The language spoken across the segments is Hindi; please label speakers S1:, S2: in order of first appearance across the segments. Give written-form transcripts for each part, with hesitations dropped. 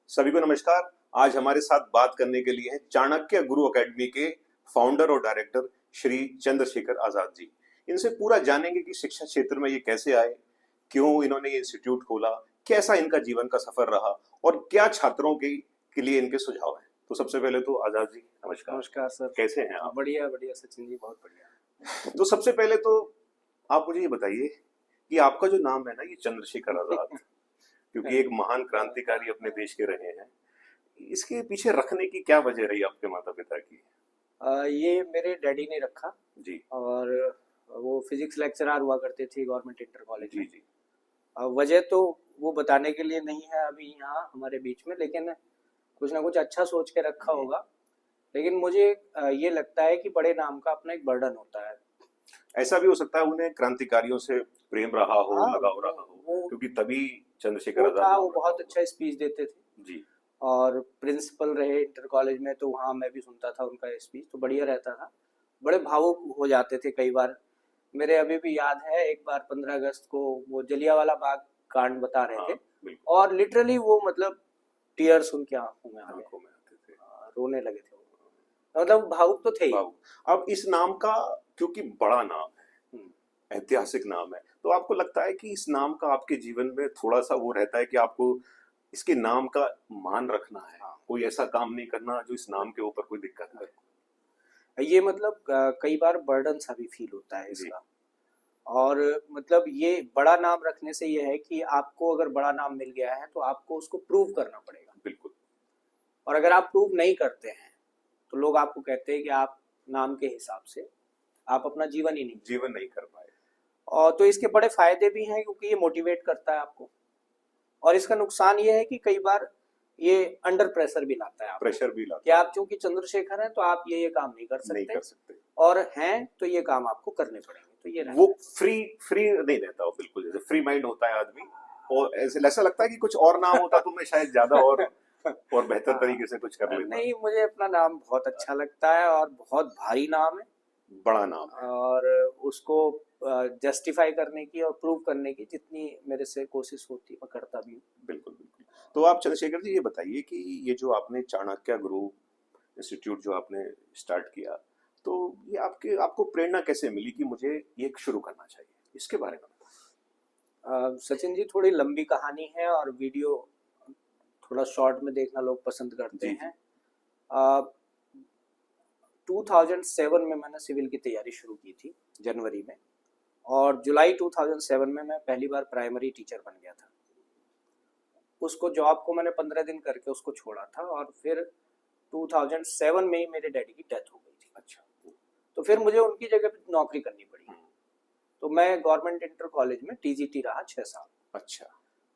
S1: सभी को नमस्कार। आज हमारे साथ बात करने के लिए हैं चाणक्य गुरु एकेडमी के फाउंडर और डायरेक्टर श्री चंद्रशेखर आजाद जी। इनसे पूरा जानेंगे कि शिक्षा क्षेत्र में ये कैसे आए, क्यों इन्होंने ये इंस्टीट्यूट खोला, कैसा इनका जीवन का सफर रहा और क्या छात्रों के लिए इनके सुझाव हैं। तो सबसे पहले तो आजाद जी नमस्कार।
S2: नमस्कार सर।
S1: कैसे हैं आप?
S2: बढ़िया बढ़िया सचिन जी, बहुत बढ़िया।
S1: तो सबसे पहले तो आप मुझे ये बताइए कि आपका जो नाम है ना, ये चंद्रशेखर आजाद क्योंकि एक महान क्रांतिकारी अपने देश के रहे हैं, इसके पीछे रखने की क्या वजह रही आपके माता पिता की?
S2: ये मेरे डैडी ने रखा
S1: जी।
S2: और वो फिजिक्स लेक्चरर हुआ करते थे गवर्नमेंट इंटर कॉलेज
S1: जी
S2: में।
S1: जी।
S2: वजह तो वो बताने के लिए नहीं है अभी यहाँ हमारे बीच में, लेकिन कुछ ना कुछ अच्छा सोच के रखा होगा। लेकिन मुझे ये लगता है कि बड़े नाम का अपना एक बर्डन होता है।
S1: ऐसा भी हो सकता है उन्हें क्रांतिकारियों से प्रेम रहा हो,
S2: हाँ,
S1: लगाव रहा हो, क्योंकि तभी चंद्रशेखर
S2: वो
S1: आजाद
S2: था,
S1: नाम
S2: वो
S1: रखा
S2: बहुत
S1: होगा।
S2: अच्छा स्पीच देते थे
S1: जी।
S2: और प्रिंसिपल रहे इंटर कॉलेज में, तो वहाँ मैं भी सुनता था उनका स्पीच, तो बढ़िया रहता था। बड़े भावुक हो जाते थे कई बार। मेरे अभी भी याद है, एक बार 15 अगस्त को वो जलियांवाला बाग कांड बता रहे
S1: हाँ,
S2: थे
S1: बिल्कुल।
S2: और लिटरली वो मतलब टीयर्स उनकी आंखों में आ गए,
S1: आंखों में आते थे।
S2: रोने लगे थे वो। मतलब भावुक तो थे ही।
S1: भाव। अब इस नाम का, क्योंकि बड़ा नाम है, ऐतिहासिक नाम है, तो आपको लगता है कि इस नाम का आपके जीवन में थोड़ा सा वो रहता है कि आपको इसके नाम का मान रखना है, कोई ऐसा काम नहीं करना जो इस नाम के ऊपर कोई दिक्कत है?
S2: ये मतलब कई बार बर्डन सा भी फील होता है इसका। और मतलब ये बड़ा नाम रखने से ये है कि आपको अगर बड़ा नाम मिल गया है तो आपको उसको प्रूव करना पड़ेगा।
S1: बिल्कुल।
S2: और अगर आप प्रूव नहीं करते हैं तो लोग आपको कहते हैं कि आप नाम के हिसाब से आप अपना जीवन
S1: नहीं कर पाए।
S2: और तो इसके बड़े फायदे भी हैं क्योंकि ये मोटिवेट करता है आपको। और इसका नुकसान ये है कि कई बार ये अंडर प्रेशर भी लाता है आपको,
S1: प्रेशर भी लाता
S2: कि आप चूंकि चंद्रशेखर हैं तो आप ये काम नहीं कर सकते, और हैं तो ये काम आपको करने पड़ेंगे। तो ये
S1: वो फ्री नहीं रहता, वो बिल्कुल जैसे फ्री माइंड होता है आदमी, और ऐसा लगता है कि कुछ और नाम होता तो मैं शायद ज्यादा और बेहतर तरीके से कुछ कर लेता।
S2: नहीं, मुझे अपना नाम बहुत अच्छा लगता है और बहुत भारी नाम है,
S1: बड़ा नाम है,
S2: और उसको जस्टिफाई करने की और प्रूव करने की जितनी मेरे से कोशिश होती है मैं करता भी हूँ।
S1: बिल्कुल बिल्कुल। तो आप चंद्रशेखर जी ये बताइए कि ये जो आपने चाणक्य गुरु इंस्टीट्यूट जो आपने स्टार्ट किया, तो ये आपको प्रेरणा कैसे मिली कि मुझे ये शुरू करना चाहिए, इसके बारे में?
S2: सचिन जी, थोड़ी लंबी कहानी है और वीडियो थोड़ा शॉर्ट में देखना लोग पसंद करते हैं। 2007 में मैंने सिविल की तैयारी शुरू की थी जनवरी में, और जुलाई 2007 में मैं पहली बार प्राइमरी टीचर बन गया था। उसको जॉब को मैंने 15 दिन करके उसको छोड़ा था, और फिर 2007 में ही मेरे डैडी की डेथ हो गई थी।
S1: अच्छा।
S2: तो फिर मुझे उनकी जगह पे नौकरी करनी पड़ी। तो मैं गवर्नमेंट इंटर कॉलेज में टीजीटी रहा 6 साल।
S1: अच्छा।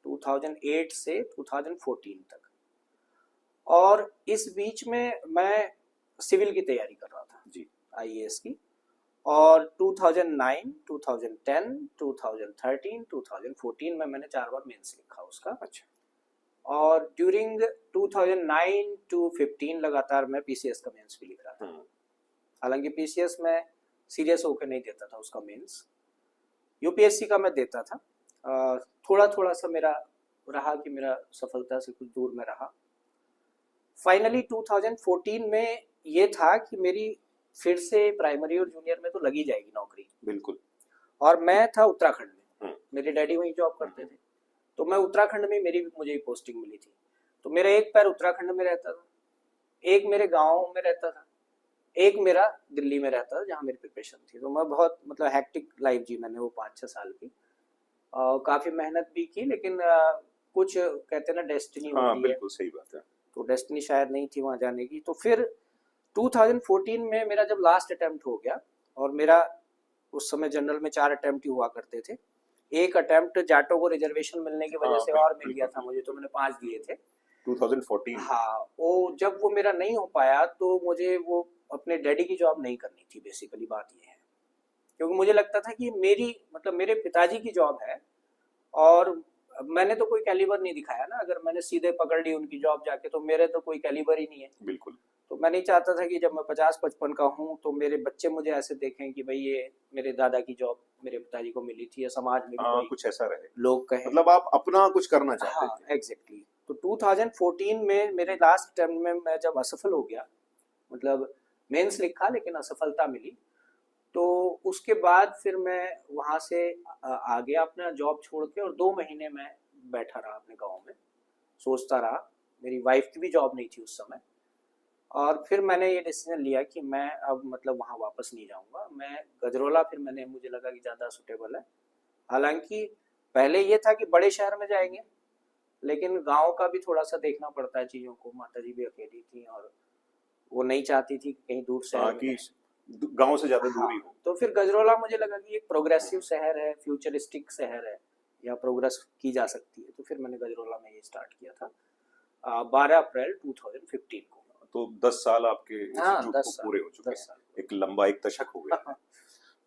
S2: 2008 से 2014 तक। और इस बीच में मैं सिविल की तैयारी कर रहा था
S1: जी,
S2: आईएएस की। और 2009, 2010, 2013, 2014 में मैंने 4 बार मेंस लिखा उसका।
S1: अच्छा।
S2: और ड्यूरिंग 2009 टू 15 लगातार मैं पीसीएस का मेंस भी लिख रहा था। हालांकि पीसीएस में सीरियस होकर नहीं देता था उसका मेंस, यूपीएससी का मैं देता था। थोड़ा थोड़ा सा मेरा रहा कि मेरा सफलता से कुछ दूर में रहा। फाइनली 2014 में ये था कि मेरी फिर से प्राइमरी और जूनियर में तो लगी जाएगी नौकरी।
S1: बिल्कुल।
S2: और मैं था उत्तराखंड में, मेरे डैडी वहीं जॉब करते थे, तो मैं उत्तराखंड में मुझे पोस्टिंग मिली थी। तो मेरा एक पैर उत्तराखंड में रहता था, एक मेरे गाँव में रहता था, एक मेरा दिल्ली में रहता था जहाँ मेरी प्रिपरेशन थी। तो मैं बहुत मतलब हैक्टिक लाइफ जी मैंने वो 5-6 साल की। काफी मेहनत भी की, लेकिन कुछ कहते ना डेस्टिनी होती है।
S1: बिल्कुल सही बात है।
S2: तो डेस्टिनी शायद नहीं थी वहां जाने की। तो फिर 2014 में मेरा जब लास्ट अटेम्प्ट हो गया, और मेरा उस समय जनरल में 4 अटेम्प्ट ही हुआ करते थे, एक अटेम्प्ट जाटो को रिजर्वेशन मिलने की वजह से और मिल गया था मुझे, तो मैंने 5 दिए थे
S1: 2014।
S2: हाँ, वो जब वो मेरा नहीं हो पाया तो मुझे वो अपने डैडी की जॉब नहीं करनी थी। बेसिकली बात ये है, क्योंकि मुझे लगता था कि मेरी मतलब मेरे पिताजी की जॉब है, और मैंने तो कोई कैलिबर नहीं दिखाया ना। अगर मैंने सीधे पकड़ ली उनकी जॉब जाके तो मेरे तो कोई कैलिबर ही नहीं है।
S1: बिल्कुल।
S2: तो मैं नहीं चाहता था कि जब मैं 50-55 का हूँ तो मेरे बच्चे मुझे ऐसे देखें कि भाई ये मेरे दादा की जॉब मेरे पिताजी को मिली थी, या समाज में भी
S1: कुछ ऐसा रहे,
S2: लोग कहें।
S1: मतलब आप अपना कुछ करना चाहते
S2: हाँ,
S1: थे।
S2: एग्जैक्टली। तो 2014 में मेरे लास्ट टर्म में मैं जब असफल हो गया, मतलब मेंस लिखा लेकिन असफलता मिली, तो उसके बाद फिर मैं वहाँ से आ गया अपना जॉब छोड़ के, और 2 महीने मैं बैठा रहा अपने गांव में, सोचता रहा। मेरी वाइफ की भी जॉब नहीं थी उस समय, और फिर मैंने ये डिसीजन लिया कि मैं अब मतलब वहाँ वापस नहीं जाऊँगा। मैं गजरौला, फिर मुझे लगा कि ज़्यादा सूटेबल है। हालांकि पहले ये था कि बड़े शहर में जाएंगे, लेकिन गांव का भी थोड़ा सा देखना पड़ता है चीज़ों को। माता जी भी अकेली थी और वो नहीं चाहती थी कि कहीं दूर शहर में
S1: कि
S2: जाएं।
S1: गांव से ज्यादा
S2: हाँ,
S1: दूरी हो।
S2: तो फिर गजरौला मुझे लगा कि एक प्रोग्रेसिव शहर है, फ्यूचरिस्टिक शहर है, या प्रोग्रेस की जा सकती है, तो फिर मैंने गजरौला में ये स्टार्ट किया था 12 अप्रैल 2015 को।
S1: तो 10 साल आपके
S2: हाँ,
S1: इंस्टीट्यूट
S2: 10
S1: को
S2: साल,
S1: पूरे हो चुके
S2: 10
S1: हैं,
S2: साल।
S1: एक लंबा एक दशक हो गया है।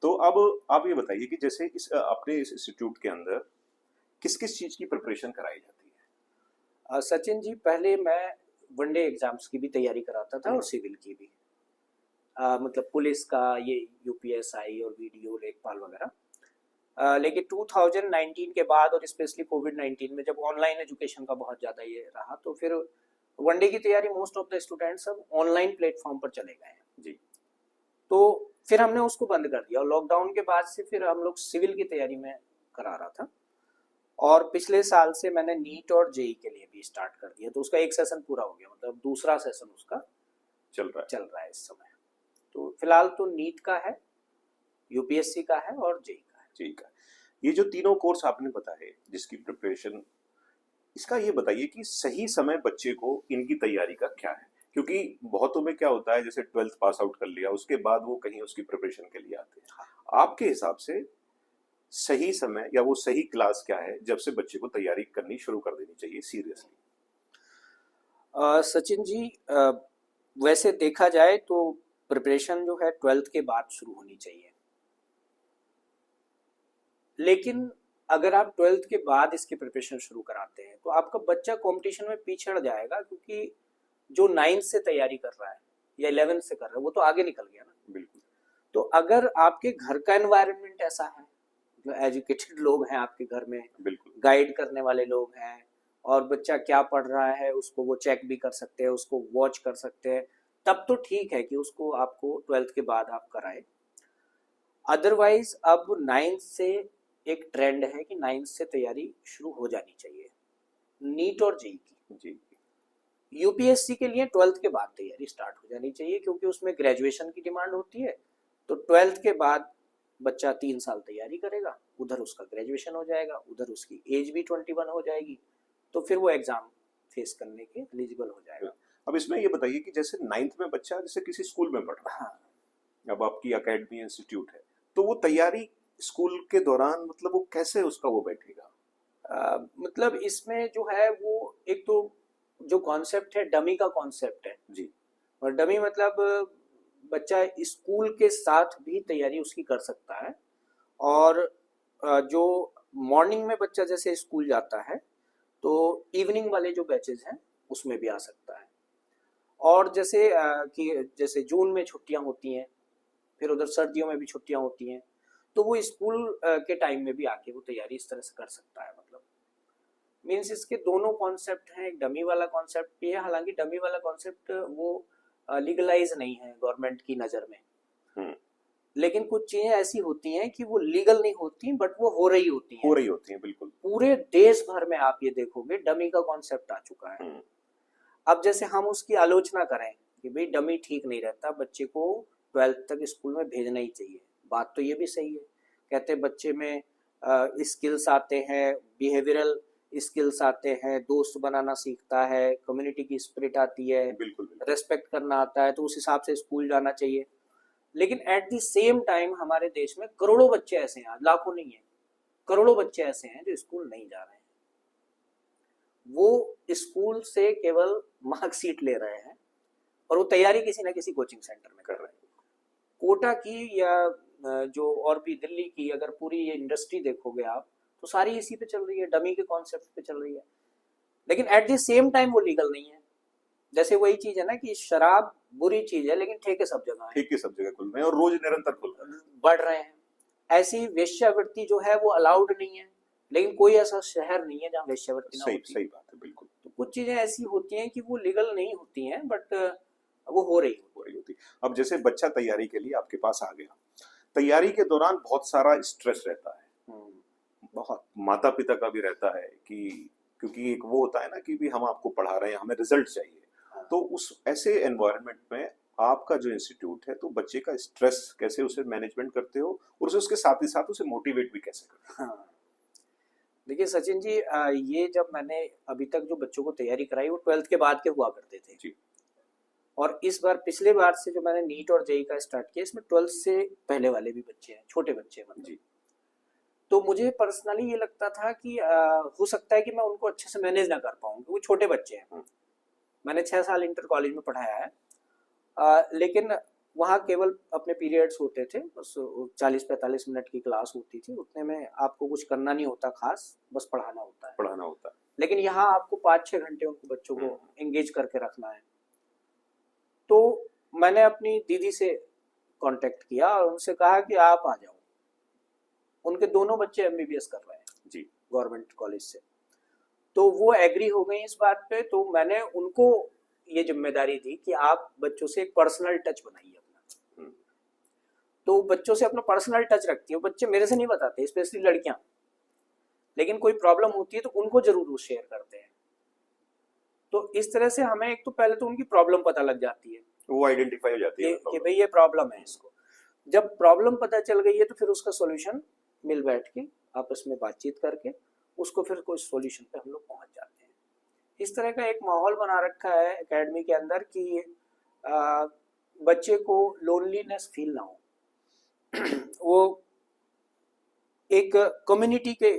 S1: तो अब आप ये बताइए कि जैसे इस अपने इस इंस्टीट्यूट के अंदर किस किस चीज की प्रिपरेशन कराई जाती है?
S2: सचिन जी, पहले मैं वनडे एग्जाम्स की भी तैयारी कराता था और सिविल की भी, मतलब पुलिस का, ये यूपीएसआई और वीडियो लेखपाल वगैरह। लेकिन 2019 के बाद और स्पेशली कोविड-19 में जब ऑनलाइन एजुकेशन का बहुत ज़्यादा ये रहा, तो फिर वनडे की तैयारी मोस्ट ऑफ द स्टूडेंट्स सब ऑनलाइन प्लेटफॉर्म पर चले गए हैं
S1: जी।
S2: तो फिर हमने उसको बंद कर दिया, और लॉकडाउन के बाद से फिर हम लोग सिविल की तैयारी में करा रहा था। और पिछले साल से मैंने नीट और जेई के लिए भी स्टार्ट कर दिया, तो उसका एक सेशन पूरा हो गया, मतलब दूसरा सेशन उसका
S1: चल रहा है
S2: इस समय। तो फिलहाल तो नीट का है, यूपीएससी का है और जेई का है।
S1: ठीक है। ये जो तीनों कोर्स आपने बताए जिसकी प्रिपरेशन, इसका ये बताइए कि सही समय बच्चे को इनकी तैयारी का क्या है? क्योंकि बहुतों में क्या होता है, जैसे 12th पास आउट कर लिया उसके बाद वो कहीं उसकी प्रिपरेशन के लिए आते हैं। आपके हिसाब से सही समय या वो सही क्लास क्या है जब से बच्चे को तैयारी करनी शुरू कर देनी चाहिए सीरियसली?
S2: सचिन जी, वैसे देखा जाए तो प्रिपरेशन जो है 12th के बाद शुरू होनी चाहिए, लेकिन अगर आप 12th के बाद इसकी प्रिपरेशन शुरू कराते हैं तो आपका बच्चा कंपटीशन में पिछड़ जाएगा, क्योंकि जो 9th से तैयारी कर रहा है या 11th से कर रहा है वो तो आगे निकल गया ना।
S1: बिल्कुल।
S2: तो अगर आपके घर का एनवायरनमेंट ऐसा है, जो एजुकेटेड लोग हैं आपके घर में,
S1: बिल्कुल।
S2: गाइड करने वाले लोग हैं, और बच्चा क्या पढ़ रहा है उसको वो चेक भी कर सकते हैं, उसको वॉच कर सकते हैं, तब तो ठीक है कि उसको आपको 12th के बाद आप कराए। अदरवाइज अब 9th से एक ट्रेंड है कि 9th से तैयारी शुरू हो जानी चाहिए नीट और जेई की।
S1: जी।
S2: यूपीएससी के लिए 12th के बाद तैयारी स्टार्ट हो जानी चाहिए, क्योंकि उसमें ग्रेजुएशन की डिमांड होती है। तो 12th के बाद बच्चा 3 साल तैयारी करेगा, उधर उसका ग्रेजुएशन हो जाएगा, उधर उसकी एज भी 21 हो जाएगी, तो फिर वो एग्जाम फेस करने के एलिजिबल हो जाएगा।
S1: अब इसमें ये बताइए कि जैसे 9th में बच्चा जैसे किसी स्कूल में पढ़ रहा है,
S2: हाँ,
S1: अब आपकी एकेडमी इंस्टीट्यूट है, तो वो तैयारी स्कूल के दौरान मतलब वो कैसे उसका वो बैठेगा?
S2: मतलब इसमें जो है वो एक तो जो कॉन्सेप्ट है डमी का कॉन्सेप्ट है
S1: जी।
S2: और डमी मतलब बच्चा स्कूल के साथ भी तैयारी उसकी कर सकता है, और जो मॉर्निंग में बच्चा जैसे स्कूल जाता है तो इवनिंग वाले जो बैचेज हैं उसमें भी आ सकता है। और जैसे कि जैसे जून में छुट्टियां होती हैं, फिर उधर सर्दियों में भी छुट्टियां होती हैं, तो वो स्कूल के टाइम में भी आके वो तैयारी इस तरह से कर सकता है। मतलब मीन्स इसके दोनों कॉन्सेप्ट हैं, एक डमी वाला कॉन्सेप्ट भी है, हालांकि डमी वाला कॉन्सेप्ट वो लीगलाइज नहीं है गवर्नमेंट की नज़र में, लेकिन कुछ चीजें ऐसी होती हैं कि वो लीगल नहीं होती बट वो हो रही होती हैं।
S1: बिल्कुल।
S2: पूरे देश भर में आप ये देखोगे डमी का कॉन्सेप्ट आ चुका है। अब जैसे हम उसकी आलोचना करें कि भाई डमी ठीक नहीं रहता, बच्चे को 12th तक स्कूल में भेजना ही चाहिए, बात तो ये भी सही है। कहते बच्चे में स्किल्स आते हैं, बिहेवियरल स्किल्स आते हैं, दोस्त बनाना सीखता है, कम्युनिटी की स्पिरिट आती है,
S1: बिल्कुल।
S2: रेस्पेक्ट करना आता है, तो उस हिसाब से स्कूल जाना चाहिए। लेकिन एट द सेम टाइम हमारे देश में करोड़ों बच्चे ऐसे हैं, लाखों नहीं है, करोड़ों बच्चे ऐसे हैं जो स्कूल नहीं जा रहे हैं। वो स्कूल से केवल मार्कशीट ले रहे हैं और वो तैयारी किसी ना किसी कोचिंग सेंटर में कर रहे हैं। कोटा की या जो और भी दिल्ली की अगर पूरी ये इंडस्ट्री देखोगे आप, तो सारी इसी पे चल रही है, डमी के कॉन्सेप्ट पे चल रही है। लेकिन एट द सेम टाइम वो लीगल नहीं है। जैसे वही चीज है ना कि शराब बुरी चीज है, लेकिन ठेके सब जगह है,
S1: ठेके सब जगह खुल रहे हैं और रोज निरंतर खुल रहे हैं,
S2: बढ़ रहे हैं। ऐसी वेश्यावृत्ति जो है वो अलाउड नहीं है, लेकिन कोई ऐसा शहर नहीं है जहाँ वेश्यावृत्ति ना होती।
S1: सही बात है, बिल्कुल।
S2: तो कुछ चीजें ऐसी होती हैं कि वो लीगल नहीं होती हैं, बट वो हो रही
S1: होती। अब जैसे बच्चा तैयारी के लिए आपके पास आ गया, तैयारी के दौरान बहुत सारा स्ट्रेस रहता है,
S2: बहुत
S1: माता पिता का भी रहता है कि क्योंकि एक वो होता है ना कि भी हम आपको पढ़ा रहे हैं, हमें रिजल्ट चाहिए। तो उस ऐसे एनवायरनमेंट में आपका जो इंस्टीट्यूट है, तो बच्चे का स्ट्रेस कैसे उसे मैनेजमेंट करते हो और उसे उसके साथ ही साथ उसे मोटिवेट भी कैसे करते हो?
S2: हाँ, देखिए सचिन जी, ये जब मैंने अभी तक जो बच्चों को तैयारी कराई वो 12th के बाद के हुआ करते थे
S1: जी।
S2: और इस बार पिछले बार से जो मैंने नीट और जेई का स्टार्ट किया, इसमें 12th से पहले वाले भी बच्चे हैं, छोटे बच्चे हैं मतलब।
S1: जी।
S2: तो मुझे पर्सनली ये लगता था कि हो सकता है कि मैं उनको अच्छे से मैनेज ना कर पाऊँ, क्योंकि वो छोटे बच्चे हैं। मैंने 6 साल इंटर कॉलेज में पढ़ाया है, लेकिन वहाँ केवल अपने पीरियड्स होते थे, बस 40-45 मिनट की क्लास होती थी, उतने में आपको कुछ करना नहीं होता खास, बस पढ़ाना होता है।
S1: पढ़ाना होता है।
S2: लेकिन यहाँ आपको 5-6 घंटे उनको बच्चों को एंगेज करके रखना है। तो मैंने अपनी दीदी से कांटेक्ट किया और उनसे कहा कि आप आ जाओ। उनके दोनों बच्चे एमबीबीएस कर रहे हैं
S1: जी।
S2: गवर्नमेंट कॉलेज से। तो वो एग्री हो गई इस बात पे। तो मैंने उनको ये जिम्मेदारी दी कि आप बच्चों से एक पर्सनल टच बनाइए अपना। तो बच्चों से अपना पर्सनल टच रखती है, बच्चे मेरे से नहीं बताते, स्पेशली लड़कियां, लेकिन कोई प्रॉब्लम होती है तो उनको जरूर वो शेयर करते हैं। तो इस तरह से हमें एक तो पहले तो उनकी प्रॉब्लम पता लग जाती है,
S1: वो आइडेंटिफाई हो जाती है
S2: कि भाई ये प्रॉब्लम है इसको। जब प्रॉब्लम पता चल गई है तो फिर उसका सॉल्यूशन मिल बैठ के आपस में बातचीत करके उसको फिर कोई सॉल्यूशन पे हम लोग पहुंच जाते हैं। इस तरह का एक माहौल बना रखा है एकेडमी के अंदर कि बच्चे को लोनलीनेस फील ना हो। वो एक कम्युनिटी के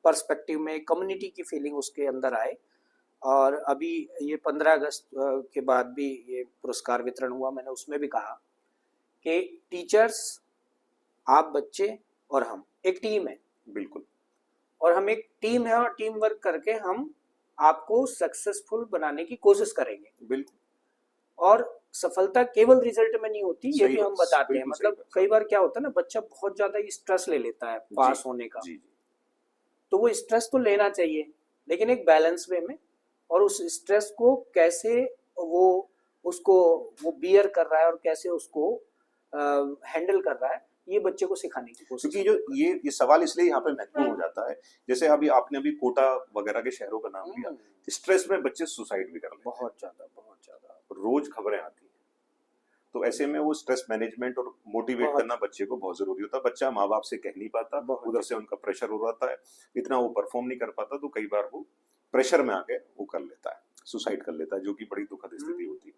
S2: पर्सपेक्टिव में, कम्युनिटी की फीलिंग उसके अंदर आए। और अभी ये 15 अगस्त के बाद भी ये पुरस्कार वितरण हुआ, मैंने उसमें भी कहा कि टीचर्स, आप बच्चे और हम एक टीम है।
S1: बिल्कुल।
S2: और हम एक टीम है और टीम वर्क करके हम आपको सक्सेसफुल बनाने की कोशिश करेंगे।
S1: बिल्कुल।
S2: और सफलता केवल रिजल्ट में नहीं होती, ये भी हम बताते हैं। मतलब कई बार क्या होता है ना, बच्चा बहुत ज्यादा स्ट्रेस ले लेता है पास होने का।
S1: जी।
S2: तो वो स्ट्रेस तो लेना चाहिए, लेकिन एक बैलेंस वे में। और उस स्ट्रेस को कैसे वो उसको वो बियर कर रहा है और कैसे उसको हैंडल कर रहा है, ये बच्चे को सिखाने की कोशिश।
S1: क्योंकि जो ये सवाल इसलिए यहाँ पे महत्वपूर्ण हो जाता है, जैसे अभी आपने अभी कोटा वगैरह के शहरों का नाम लिया, स्ट्रेस में बच्चे सुसाइड भी कर लेते हैं।
S2: बहुत ज्यादा
S1: रोज खबरें आती हैं। तो ऐसे में वो स्ट्रेस मैनेजमेंट और मोटिवेट करना बच्चे को बहुत जरूरी होता है। बच्चा माँ बाप से कह नहीं पाता, उधर से उनका प्रेशर हो जाता है, इतना वो परफॉर्म नहीं कर पाता, तो कई बार वो प्रेशर में आके वो कर लेता है, सुसाइड कर लेता है, जो कि बड़ी दुखद स्थिति होती है।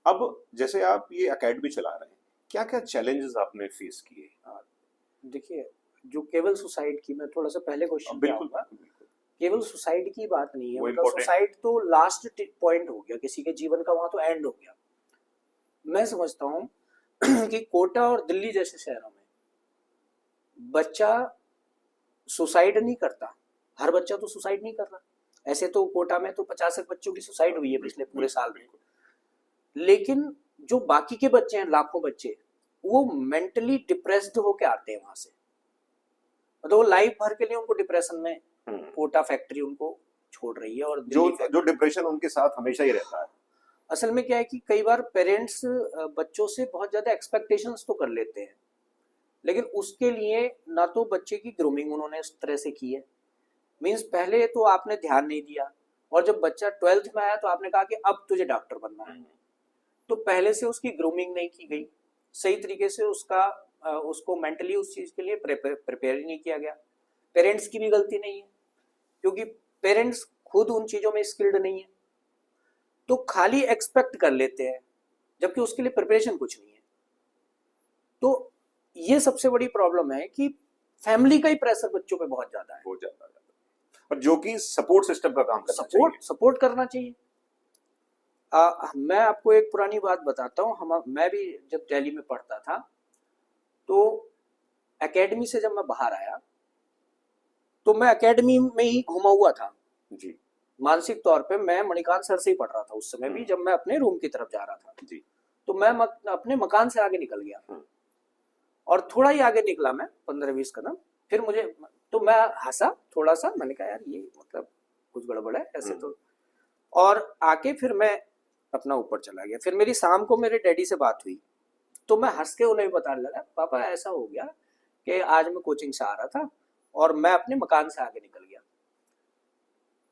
S1: अब जैसे आप ये एकेडमी चला रहे हैं, क्या क्या चैलेंजेस आपने फेस किए?
S2: देखिए, जो केवल सुसाइड की, मैं थोड़ा सा पहले क्वेश्चन
S1: बिल्कुल,
S2: केवल सुसाइड की बात नहीं है। मतलब सुसाइड तो लास्ट पॉइंट हो गया किसी के जीवन का, वहां तो एंड हो गया। मैं समझता हूँ कि कोटा और दिल्ली जैसे शहरों में बच्चा सुसाइड नहीं करता, हर बच्चा तो सुसाइड नहीं कर रहा। ऐसे तो कोटा में तो 50 बच्चों की सुसाइड हुई है पिछले पूरे साल में। लेकिन जो बाकी के बच्चे हैं, लाखों बच्चे, वो मेंटली डिप्रेस्ड होके आते हैं वहां से। मतलब वो लाइफ भर के लिए उनको डिप्रेशन में कोटा फैक्ट्री उनको छोड़ रही है। और
S1: जो डिप्रेशन उनके साथ हमेशा ही रहता है।
S2: असल में क्या है कि कई बार पेरेंट्स बच्चों से बहुत ज्यादा एक्सपेक्टेशंस तो कर लेते हैं, लेकिन उसके लिए ना तो बच्चे की ग्रूमिंग उन्होंने इस तरह से की है, मींस पहले तो आपने ध्यान नहीं दिया, और जब बच्चा 12th में आया तो आपने कहा कि अब तुझे डॉक्टर बनना है। तो पहले से उसकी ग्रूमिंग नहीं की गई, सही तरीके से उसको मेंटली उस चीज के लिए प्रिपेयर नहीं किया गया। पेरेंट्स की भी गलती नहीं है, क्योंकि पेरेंट्स खुद उन चीजों में स्किल्ड नहीं है, तो खाली एक्सपेक्ट कर लेते हैं, जबकि उसके लिए प्रिपरेशन कुछ नहीं है। तो ये सबसे बड़ी प्रॉब्लम है कि फैमिली का ही प्रेशर बच्चों पे बहुत ज्यादा है,
S1: बहुत ज्यादा। और जो कि सपोर्ट सिस्टम का काम करना चाहिए,
S2: सपोर्ट करना चाहिए। मैं आपको एक पुरानी बात बताता हूँ। मैं भी जब दिल्ली में पढ़ता था, तो एकेडमी से जब मैं बाहर आया तो मैं एकेडमी में ही घुमा हुआ था
S1: जी।
S2: मानसिक तौर पे। मैं मणिकांत सर से ही पढ़ रहा था उस समय भी, जब मैं अपने रूम की तरफ जा रहा था
S1: जी।
S2: तो मैं अपने मकान से आगे निकल गया और थोड़ा ही आगे निकला मैं 15-20 कदम, फिर मैं हंसा थोड़ा सा। मैंने कहा यार ये मतलब कुछ गड़बड़ है ऐसे तो। और आके फिर मैं अपना ऊपर चला गया। फिर मेरी शाम को मेरे डैडी से बात हुई, तो मैं हंस के उन्हें बताने लगा, पापा ऐसा हो गया कि आज मैं कोचिंग से आ रहा था और मैं अपने मकान से आगे निकल गया।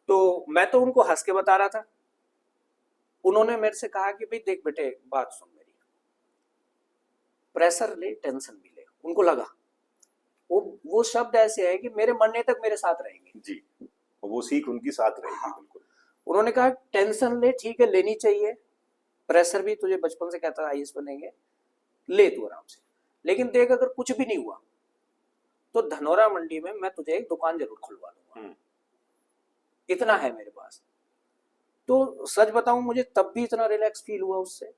S2: तो मैं तो उनको हंस के बता रहा था। उन्होंने मेरे से कहा कि भाई देख बेटे, बात सुन मेरी, प्रेशर ले, टेंशन भी ले। उनको लगा वो शब्द ऐसे है कि मेरे मरने तक मेरे साथ रहेंगे
S1: जी, वो सीख उनकी साथ रहेगी।
S2: हाँ।
S1: बिल्कुल।
S2: उन्होंने कहा टेंशन ले, ठीक है लेनी चाहिए, प्रेशर भी तुझे बचपन से कहता आईएएस बनेंगे, ले तू आराम से, लेकिन देख अगर कुछ भी नहीं हुआ तो धनौरा मंडी में मैं तुझे एक दुकान जरूर खुलवा दूंगा, इतना है मेरे पास। तो सच बताऊं, मुझे तब भी इतना रिलैक्स फील हुआ उससे,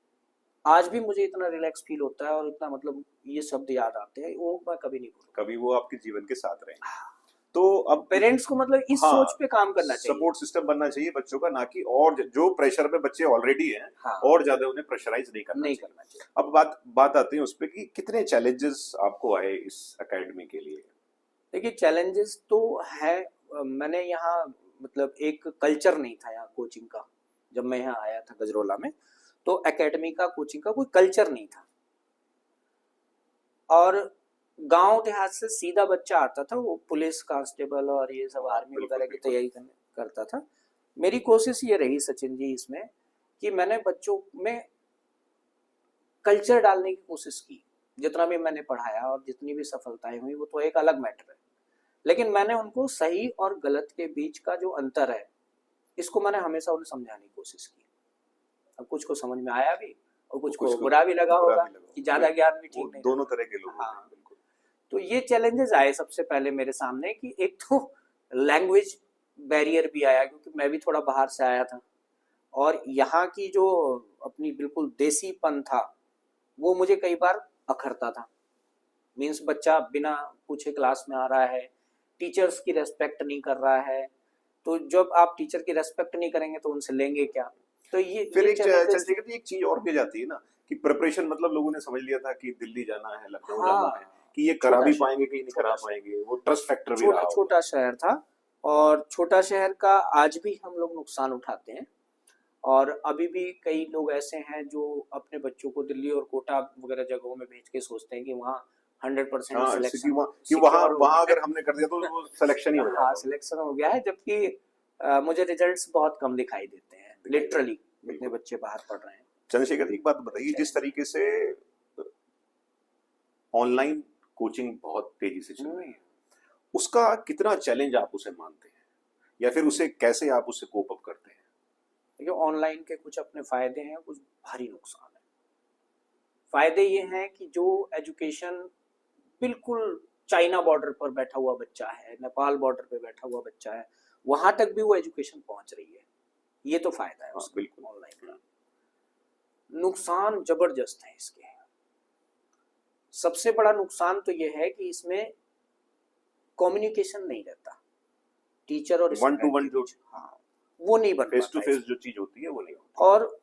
S2: आज भी मुझे इतना रिलैक्स फील होता है और इतना मतलब ये शब्द याद आते हैं, वो मैं कभी नहीं भूलूंगा।
S1: कभी वो आपके जीवन के साथ रहे। तो अब
S2: पेरेंट्स को मतलब इस सोच पे काम करना चाहिए,
S1: सपोर्ट सिस्टम बनना चाहिए बच्चों का, ना कि और जो प्रेशर में बच्चे ऑलरेडी हैं और ज्यादा उन्हें प्रेशराइज नहीं करना चाहिए। अब बात आती है उस पे कि कितने चैलेंजेस आपको आए इस एकेडमी के लिए?
S2: देखिए चैलेंजेस तो है, मैंने यहाँ मतलब एक कल्चर नहीं था यहाँ कोचिंग का। जब मैं यहाँ आया था गजरोला में, तो एकेडमी का कोचिंग का कोई कल्चर नहीं था, और गांव देहात से सीधा बच्चा आता था, वो पुलिस कांस्टेबल और ये सब आर्मी वगैरह की तैयारी करता था। मेरी कोशिश ये रही सचिन जी इसमें कि मैंने बच्चों में कल्चर डालने की कोशिश की। जितना भी मैंने पढ़ाया और जितनी भी सफलताएं हुई वो तो एक अलग मैटर है, लेकिन मैंने उनको सही और गलत के बीच का जो अंतर है, इसको मैंने हमेशा उन्हें समझाने की कोशिश की। अब कुछ को समझ में आया भी और कुछ को बुरा भी लगा होगा कि ज्यादा ज्ञान भी ठीक नहीं,
S1: दोनों तरह के लोग।
S2: हाँ। तो ये चैलेंजेस आए सबसे पहले मेरे सामने कि एक तो लैंग्वेज बैरियर भी आया, क्योंकि मैं भी थोड़ा बाहर से आया था और यहाँ की जो अपनी बिल्कुल देसीपन था वो मुझे कई बार अखरता था। मीन्स बच्चा बिना पूछे क्लास में आ रहा है, टीचर्स की रेस्पेक्ट नहीं कर रहा है, तो जब आप टीचर की रेस्पेक्ट नहीं करेंगे तो उनसे लेंगे क्या? तो ये
S1: फिर एक चीज और भी जाती है ना कि प्रिपरेशन, मतलब लोगों ने समझ लिया था कि दिल्ली जाना है, लखनऊ जाना है, कि ये करा भी पाएंगे कि नहीं करा पाएंगे, वो ट्रस्ट फैक्टर भी रहा।
S2: छोटा शहर था और छोटा शहर का आज भी हम लोग नुकसान उठाते हैं, और अभी भी कई लोग ऐसे हैं जो अपने बच्चों को दिल्ली और कोटा वगैरह जगहों में भेज के सोचते हैं कि वहाँ 100% सिलेक्शन
S1: कि वहाँ अगर हमने कर दिया तो वो सिलेक्शन ही हो जाएगा।
S2: हाँ, सिलेक्शन हो गया है, जबकि मुझे रिजल्ट्स बहुत कम दिखाई देते हैं, लिटरली इतने बच्चे बाहर पढ़ रहे हैं।
S1: चंद्रशेखर, एक बात बताइए, जिस तरीके से ऑनलाइन कोचिंग बहुत तेजी से चल रही है, उसका कितना चैलेंज आप उसे मानते हैं, या फिर उसे कैसे आप उसे कोप अप करते हैं?
S2: देखिए ऑनलाइन के कुछ अपने फायदे हैं, कुछ भारी नुकसान है। फायदे ये हैं कि जो एजुकेशन बिल्कुल चाइना बॉर्डर पर बैठा हुआ बच्चा है, नेपाल बॉर्डर पे बैठा हुआ बच्चा है, वहां तक भी वो एजुकेशन पहुंच रही है, ये तो फायदा है उसका बिल्कुल ऑनलाइन का। नुकसान जबरदस्त है इसके। सबसे बड़ा नुकसान तो ये है कि इसमें कम्युनिकेशन नहीं रहता, टीचर और
S1: 1-to-1 जो
S2: वो नहीं बन,
S1: फेस टू फेस जो चीज होती है वो नहीं।
S2: और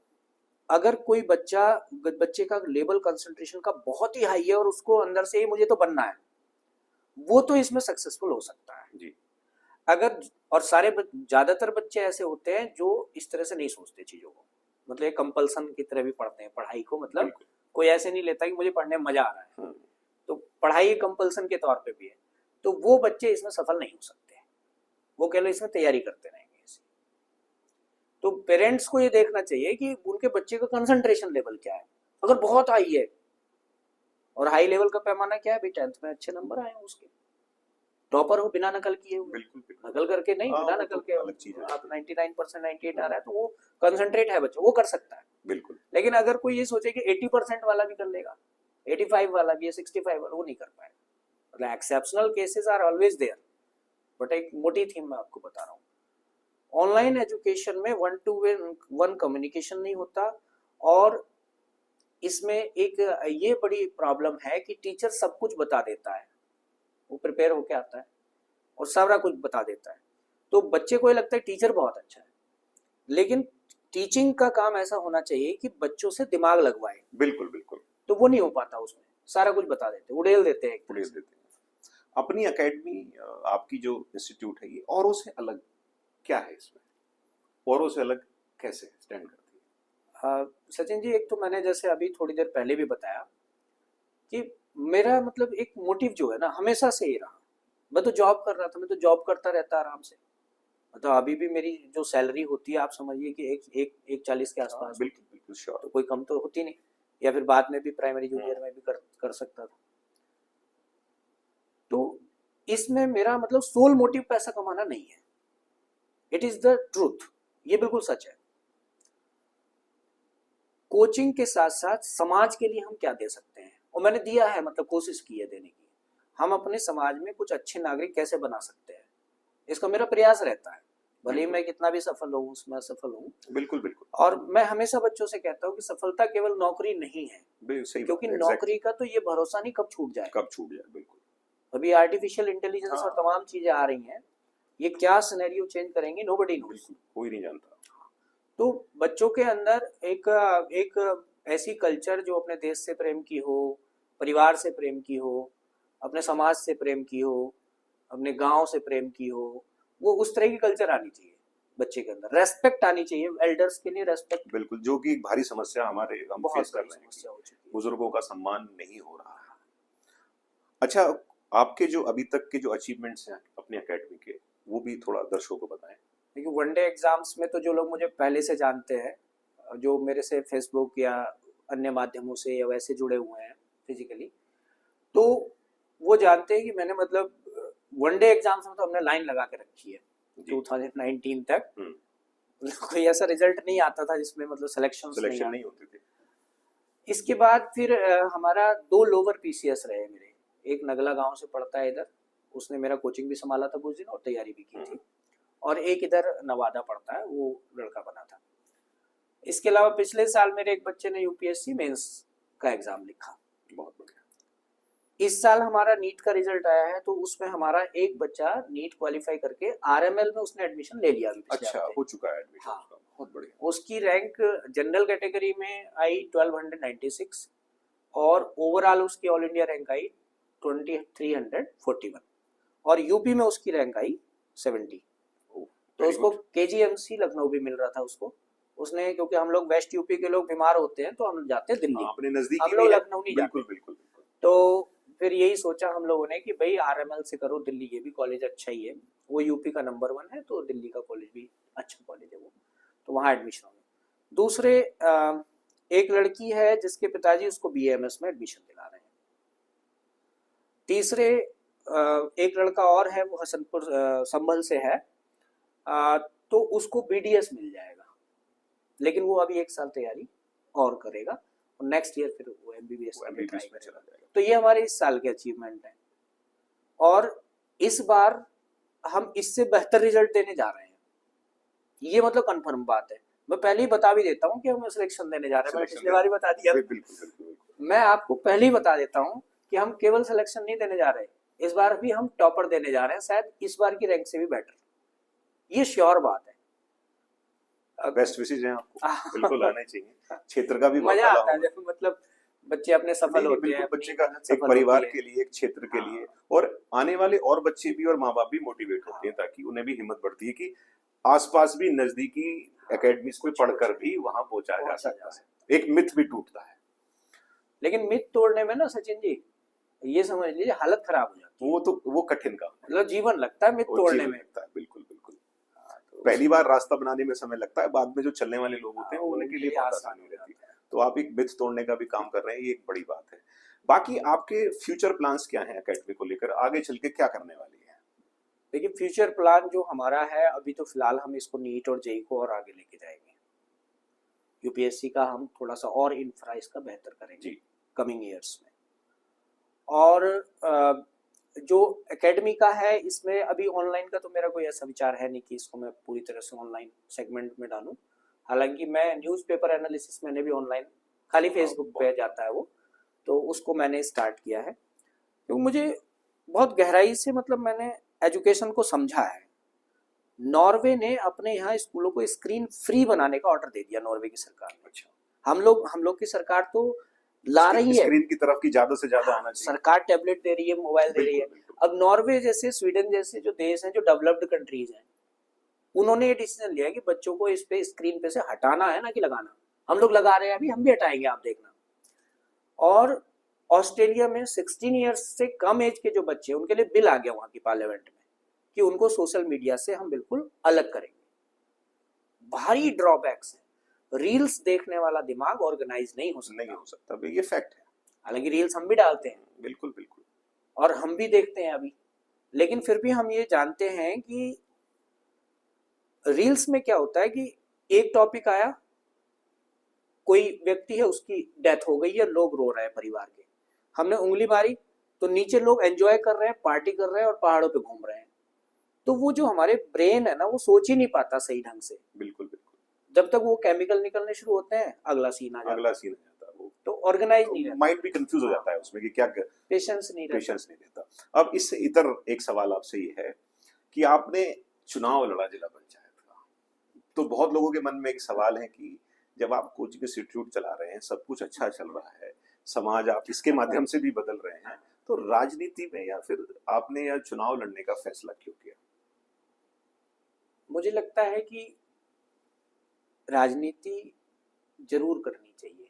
S2: अगर कोई बच्चे का लेवल कंसंट्रेशन का बहुत ही हाई है और उसको अंदर से ही मुझे तो बनना है, वो तो इसमें सक्सेसफुल हो सकता है जी। अगर और ज्यादातर बच्चे ऐसे होते हैं जो इस तरह से नहीं सोचते चीजों को, मतलब एक कंपल्सन की तरह भी पढ़ते हैं पढ़ाई को, मतलब कोई ऐसे नहीं लेता कि मुझे पढ़ने में मजा आ रहा है, तो पढ़ाई कंपल्सन के तौर पे भी है, तो वो बच्चे इसमें सफल नहीं हो सकते, वो केवल इसमें तैयारी करते रहेंगे। तो पेरेंट्स को ये देखना चाहिए कि उनके बच्चे का कंसंट्रेशन लेवल क्या है। अगर बहुत हाई है, और हाई लेवल का पैमाना क्या है भाई, 10th में अच्छे नंबर आए उसके, टॉपर हो बिना नकल किए हुए, नकल करके नहीं, बिना नकल के आप 99% 98 आ रहा है तो वो कंसंट्रेट है बच्चा, वो कर सकता है बिल्कुल। लेकिन अगर कोई ये सोचे कि 80% वाला भी कर लेगा, 85 वाला भी, 65 वाला, वो नहीं कर पाएगा। मतलब exceptional cases are always there, but एक मोटी थीम मैं आपको बता रहा हूँ। ऑनलाइन एजुकेशन में 1-to-1 कम्युनिकेशन नहीं होता, और इसमें एक ये बड़ी प्रॉब्लम है कि टीचर सब कुछ बता देता है, वो प्रिपेयर होके आता है और सारा कुछ बता देता है, तो बच्चे को ये लगता है टीचर बहुत अच्छा है, लेकिन टीचिंग का काम ऐसा होना चाहिए कि बच्चों से दिमाग लगवाए। बिल्कुल बिल्कुल, तो वो नहीं हो पाता, उसमें सारा कुछ बता देते, उड़ेल देते हैं।
S1: अपनी एकेडमी, आपकी जो इंस्टीट्यूट है, ये औरों से अलग क्या है? इसमें औरों से अलग कैसे स्टैंड करती है?
S2: सचिन जी, एक तो मैंने जैसे अभी थोड़ी देर पहले भी बताया कि मेरा मतलब एक मोटिव जो है ना हमेशा से ही रहा। मैं तो जॉब कर रहा था, मैं तो जॉब करता रहता आराम से। मतलब अभी भी मेरी जो सैलरी होती है आप समझिए कि एक 40 के आसपास,
S1: बिल्कुल बिल्कुल श्योर।
S2: तो कोई कम तो होती नहीं, या फिर बाद में भी प्राइमरी जूनियर में भी कर सकता था। तो इसमें मेरा मतलब सोल मोटिव पैसा कमाना नहीं है। इट इज द ट्रूथ, ये बिल्कुल सच है। कोचिंग के साथ साथ समाज के लिए हम क्या दे सकते हैं, और मैंने दिया है, मतलब कोशिश की है देने की। हम अपने समाज में कुछ अच्छे नागरिक कैसे बना सकते हैं, इसका मेरा प्रयास रहता है। भले ही मैं कितना भी सफल हूँ उसमें असफल हूँ।
S1: बिल्कुल बिल्कुल।
S2: और मैं हमेशा बच्चों से कहता हूँ कि सफलता केवल नौकरी नहीं है,
S1: सही,
S2: क्योंकि नौकरी का तो ये भरोसा नहीं कब छूट जाए।
S1: बिल्कुल।
S2: अभी आर्टिफिशियल इंटेलिजेंस और तमाम चीजें आ रही हैं, ये क्या सिनेरियो चेंज करेंगे नोबडी नोस,
S1: कोई नहीं जानता।
S2: तो बच्चों के अंदर एक ऐसी कल्चर जो अपने देश से प्रेम की हो, परिवार से प्रेम की हो, अपने समाज से प्रेम की हो, अपने गांव से प्रेम की हो, वो उस तरह की कल्चर आनी चाहिए बच्चे के अंदर। रेस्पेक्ट आनी चाहिए, एल्डर्स के लिए रेस्पेक्ट।
S1: बिल्कुल, जो कि एक भारी समस्या हमारे हम फेस कर रहे हैं,
S2: हो चुकी है।
S1: बुजुर्गों का सम्मान नहीं हो रहा है। अच्छा, आपके जो अभी तक के जो अचीवमेंट्स हैं अपने एकेडमी के, वो भी थोड़ा दर्शकों को बताएं।
S2: देखिए, वनडे एग्जाम्स में तो जो लोग मुझे पहले से जानते हैं, जो मेरे से फेसबुक या अन्य माध्यमों से या वैसे जुड़े हुए हैं फिजिकली, तो वो जानते हैं कि मैंने मतलब वनडे एग्जाम्स में तो हमने लाइन लगा के रखी है 2019 तक। कोई ऐसा रिजल्ट नहीं आता था जिसमें मतलब सिलेक्शन नहीं होते थे। इसके बाद फिर हमारा 2 लोअर पीसीएस रहे मेरे। एक नगला गांव से पढ़ता है इधर, उसने मेरा कोचिंग भी संभाला था कुछ दिन और तैयारी भी की थी। और एक इधर नवादा पढ़ता है, वो लड़का बना था। इसके अलावा पिछले साल मेरे एक बच्चे ने यूपीएससी मेंस का एग्जाम लिखा।
S1: बहुत बढ़िया।
S2: इस साल हमारा नीट का रिजल्ट आया है, तो उसमें हमारा एक बच्चा नीट क्वालिफाई करके आरएमएल में उसने एडमिशन ले लिया।
S1: अच्छा, हो चुका है एडमिशन।
S2: हाँ,
S1: बहुत बढ़िया।
S2: उसकी रैंक जनरल कैटेगरी में आई 1296 और ओवरऑल उसकी ऑल इंडिया रैंक आई 2341 और यूपी में उसकी रैंक आई 70। तो उसको केजीएमसी लखनऊ भी मिल रहा था उसको। उसने, क्योंकि हम लोग वेस्ट यूपी के लोग बीमार होते हैं तो हम जाते हैं दिल्ली,
S1: अपने नजदीक,
S2: हम लोग लखनऊ नहीं जाते।
S1: बिल्कुल।
S2: तो फिर यही सोचा हम लोगों ने कि भाई आरएमएल से करो, दिल्ली ये भी कॉलेज अच्छा ही है, वो यूपी का नंबर 1 है, तो दिल्ली का कॉलेज भी अच्छा कॉलेज है वो, तो वहाँ एडमिशन हो गया। दूसरे एक लड़की है जिसके पिताजी उसको बीएमएस में एडमिशन दिला रहे हैं। तीसरे एक लड़का और है, वो हसनपुर संभल से है, तो उसको बीडीएस मिल जाएगा, लेकिन वो अभी 1 साल तैयारी और करेगा और नेक्स्ट ईयर फिर वो एमबीबीएस में चला जाएगा। तो ये हमारे इस साल के अचीवमेंट है, और इस बार हम इससे बेहतर रिजल्ट देने जा रहे हैं, ये मतलब कंफर्म बात है। मैं पहले ही बता भी देता हूँ कि हम सिलेक्शन देने जा रहे हैं, मैं पिछली बार ही बता दिया। मैं आपको पहले ही बता देता हूँ कि हम केवल सिलेक्शन नहीं देने जा रहे, इस बार भी हम टॉपर देने जा रहे हैं, शायद इस बार की रैंक से भी बेटर, ये श्योर बात है।
S1: बेस्ट विशेस हैं आपको, बिल्कुल आने चाहिए। क्षेत्र का भी
S2: मजा आता है जब मतलब बच्चे अपने सफल होते हैं,
S1: बच्चे का एक परिवार के लिए, एक क्षेत्र के लिए, और आने वाले और बच्चे भी और माँ बाप भी मोटिवेट होते हैं, ताकि उन्हें भी हिम्मत बढ़ती है कि आसपास भी नजदीकी एकेडमीज में पढ़कर भी वहां पहुंचा जा सकता है। एक मिथ भी टूटता है।
S2: लेकिन मिथ तोड़ने में ना सचिन जी, ये समझ लीजिए हालत खराब हो जाती है। वो
S1: कठिन काम है,
S2: मतलब जीवन लगता है मिथ तोड़ने में।
S1: बिल्कुल। पहली बार रास्ता बनाने में समय लगता है, बाद में जो चलने वाले लोग होते हैं उनके लिए बहुत आसान हो जाती है। तो आप एक मिथ तोड़ने का भी काम कर रहे हैं, ये एक बड़ी बात है। बाकी आपके फ्यूचर प्लान्स क्या हैं एकेडमी को लेकर, आगे चल के क्या करने वाली है?
S2: देखिए, फ्यूचर प्लान जो हमारा है अभी, तो फिलहाल हम इसको नीट और जेई को और आगे लेके जाएंगे। यूपीएससी का हम थोड़ा सा और इंफ्रा इसका बेहतर करेंगे कमिंग ईयर्स में। और जो एकेडमी का है, इसमें अभी ऑनलाइन का तो मेरा कोई ऐसा विचार है नहीं कि इसको मैं पूरी तरह से ऑनलाइन सेगमेंट में डालूं। हालांकि मैं न्यूज़पेपर एनालिसिस मैंने भी ऑनलाइन, खाली फेसबुक पे जाता है वो, तो उसको मैंने स्टार्ट किया है, क्योंकि मुझे बहुत गहराई से मतलब मैंने एजुकेशन को समझा है। नॉर्वे ने अपने यहाँ स्कूलों को स्क्रीन फ्री बनाने का ऑर्डर दे दिया, नॉर्वे की सरकार ने। अच्छा, हम लोग की सरकार तो ला रही है,
S1: स्क्रीन की तरफ की ज्यादा से ज्यादा आना चाहिए।
S2: सरकार टैबलेट दे रही है, मोबाइल दे रही है। अब नॉर्वे जैसे, स्वीडन जैसे जो देश हैं, जो डेवलप्ड कंट्रीज हैं, उन्होंने ये डिसीजन लिया कि बच्चों को इस पे स्क्रीन पे से हटाना है, ना कि लगाना। हम लोग लगा रहे हैं अभी, हम भी हटाएंगे, आप देखना। और ऑस्ट्रेलिया में 16 ईयर्स से कम एज के जो बच्चे हैं उनके लिए बिल आ गया वहां की पार्लियामेंट में कि उनको सोशल मीडिया से हम बिल्कुल अलग करेंगे। भारी ड्रॉबैक्स है। रील्स देखने वाला दिमाग ऑर्गेनाइज नहीं हो
S1: सकता भाई, ये फैक्ट है।
S2: हालांकि रील्स हम भी डालते हैं,
S1: बिल्कुल बिल्कुल,
S2: और हम भी देखते हैं अभी, लेकिन फिर भी हम ये जानते हैं कि रील्स में क्या होता है कि एक टॉपिक आया, कोई व्यक्ति है उसकी डेथ हो गई है, लोग रो रहे हैं परिवार के, हमने उंगली मारी तो नीचे लोग एंजॉय कर रहे हैं, पार्टी कर रहे हैं और पहाड़ों पे घूम रहे हैं। तो वो जो हमारे ब्रेन है ना, वो सोच ही नहीं पाता सही ढंग से।
S1: बिल्कुल बिल्कुल,
S2: जब तक वो केमिकल निकलने शुरू होते हैं अगला सीन आ जाता है, वो तो ऑर्गेनाइज नहीं रहता,
S1: माइंड भी कंफ्यूज हो जाता है उसमें कि क्या,
S2: पेशेंस नहीं
S1: रहता। अब इससे इतर एक सवाल आपसे ये है कि आपने चुनाव लड़ा जिला पंचायत का, तो बहुत लोगों के मन में एक सवाल है कि जब आप कोचिंग इंस्टीट्यूट चला रहे हैं, सब कुछ अच्छा चल रहा है, समाज आप इसके माध्यम से भी बदल रहे हैं, तो राजनीति में या फिर आपने या चुनाव लड़ने का फैसला क्यों किया?
S2: मुझे लगता है कि राजनीति जरूर करनी चाहिए।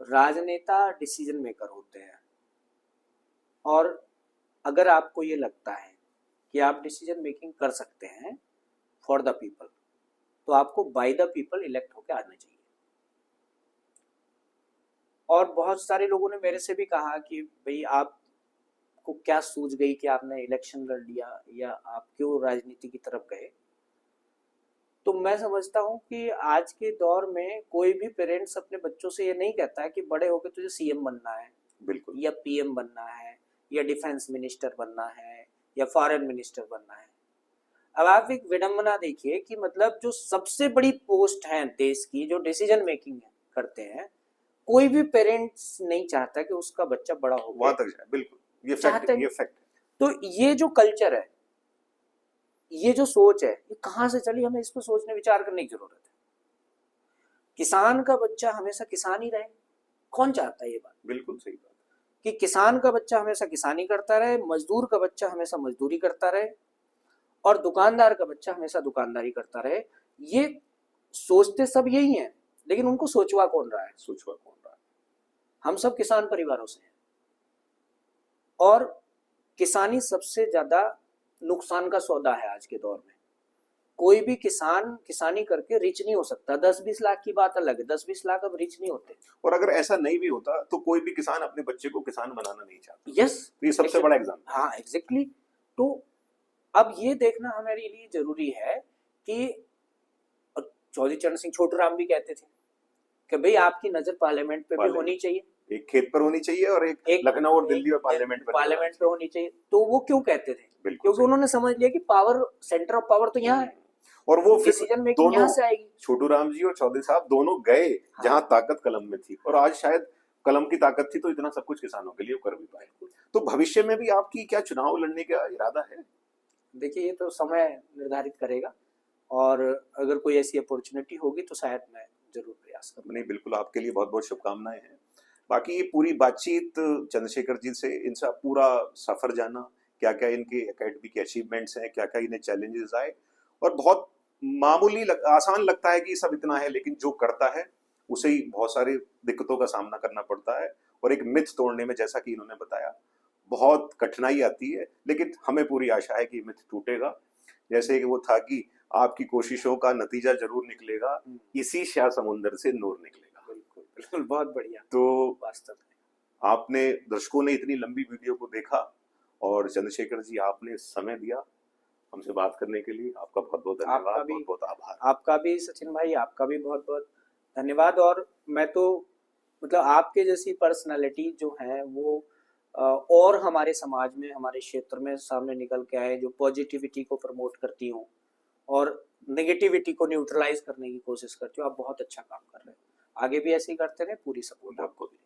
S2: राजनेता डिसीजन मेकर होते हैं, और अगर आपको ये लगता है कि आप डिसीजन मेकिंग कर सकते हैं फॉर द पीपल, तो आपको बाय द पीपल इलेक्ट होकर आना चाहिए। और बहुत सारे लोगों ने मेरे से भी कहा कि भाई आपको क्या सूझ गई कि आपने इलेक्शन लड़ लिया, या आप क्यों राजनीति की तरफ गए। तो मैं समझता हूँ कि आज के दौर में कोई भी पेरेंट्स अपने बच्चों से ये नहीं कहता है कि बड़े होकर तुझे सीएम बनना है,
S1: बिल्कुल,
S2: या पीएम बनना है, या डिफेंस मिनिस्टर बनना है, या फॉरेन मिनिस्टर बनना है। अब आप एक विडंबना देखिए कि मतलब जो सबसे बड़ी पोस्ट है देश की, जो डिसीजन मेकिंग करते हैं, कोई भी पेरेंट्स नहीं चाहता कि उसका बच्चा बड़ा हो
S1: वहां तक जाए। बिल्कुल, ये फैक्ट है।
S2: तो ये जो कल्चर है, ये जो सोच है, ये कहां से चली, हमें इस पर सोचने विचार करने की जरूरत है। किसान का बच्चा हमेशा किसान ही रहे, कौन चाहता है ये बात?
S1: बिल्कुल सही बात
S2: कि किसान का बच्चा हमेशा किसानी करता रहे, मजदूर का बच्चा हमेशा मजदूरी करता रहे, और दुकानदार का बच्चा हमेशा दुकानदारी करता रहे। ये सोचते सब यही हैं, लेकिन उनको सोचवा कौन रहा है? हम सब किसान परिवारों से हैं, और किसानी सबसे ज्यादा नुकसान का सौदा है आज के दौर में। कोई भी किसान किसानी करके रिच नहीं हो सकता। 10-20 लाख की बात अलग है, 10-20 लाख अब रिच नहीं होते।
S1: और अगर ऐसा नहीं भी होता तो कोई भी किसान अपने बच्चे को किसान बनाना नहीं चाहता।
S2: यस,
S1: ये सबसे बड़ा एग्जाम्पल।
S2: हाँ, एग्जैक्टली। तो अब ये देखना हमारे लिए जरूरी है कि चौधरी चरण सिंह छोटूराम भी कहते थे कि भाई आपकी नजर पार्लियामेंट पे भी होनी चाहिए,
S1: एक खेत पर होनी चाहिए और एक लखनऊ और दिल्ली और पार्लियामेंट
S2: पे होनी चाहिए। तो वो क्यों कहते थे? क्योंकि उन्होंने समझ लिया कि पावर, सेंटर ऑफ पावर तो यहाँ है, और वो डिसीजन मेकिंग यहाँ से आएगी।
S1: छोटूराम जी और चौधरी साहब दोनों गए जहां ताकत कलम में थी, और आज शायद कलम की ताकत थी तो इतना सब कुछ किसानों के लिए कर भी पाए। तो भविष्य में भी आपकी क्या चुनाव लड़ने का इरादा है?
S2: देखिए, ये तो समय निर्धारित करेगा, और अगर कोई ऐसी अपॉर्चुनिटी होगी तो शायद मैं जरूर प्रयास करूंगा।
S1: नहीं, बिल्कुल, आपके लिए बहुत बहुत शुभकामनाएं हैं। बाकी ये पूरी बातचीत चंद्रशेखर जी से, इनसे पूरा सफर जाना, क्या क्या इनके एकेडमी के अचीवमेंट्स हैं, क्या क्या इन्हें चैलेंजेस आए, और बहुत मामूली आसान लगता है कि सब इतना है, लेकिन जो करता है उसे ही बहुत सारी दिक्कतों का सामना करना पड़ता है। और एक मिथ तोड़ने में, जैसा कि इन्होंने बताया, बहुत कठिनाई आती है, लेकिन हमें पूरी आशा है कि मिथ टूटेगा। जैसे कि वो था कि आपकी कोशिशों का नतीजा जरूर निकलेगा, इसी शाह समुंदर से नूर निकलेगा।
S2: बिल्कुल, बहुत बढ़िया।
S1: तो
S2: वास्तव में
S1: आपने, दर्शकों ने इतनी लंबी वीडियो को देखा, और चंद्रशेखर जी आपने समय दिया हमसे बात करने के लिए, आपका बहुत बहुत धन्यवाद, बहुत बहुत आभार।
S2: आपका भी सचिन भाई, आपका भी बहुत बहुत धन्यवाद। और मैं तो मतलब आपके जैसी पर्सनालिटी जो है वो और हमारे समाज में, हमारे क्षेत्र में सामने निकल के आए, जो पॉजिटिविटी को प्रमोट करती हूँ और नेगेटिविटी को न्यूट्रलाइज करने की कोशिश करती हूँ। आप बहुत अच्छा काम कर रहे हो, आगे भी ऐसे ही करते रहे, पूरी सपोर्ट आपको भी।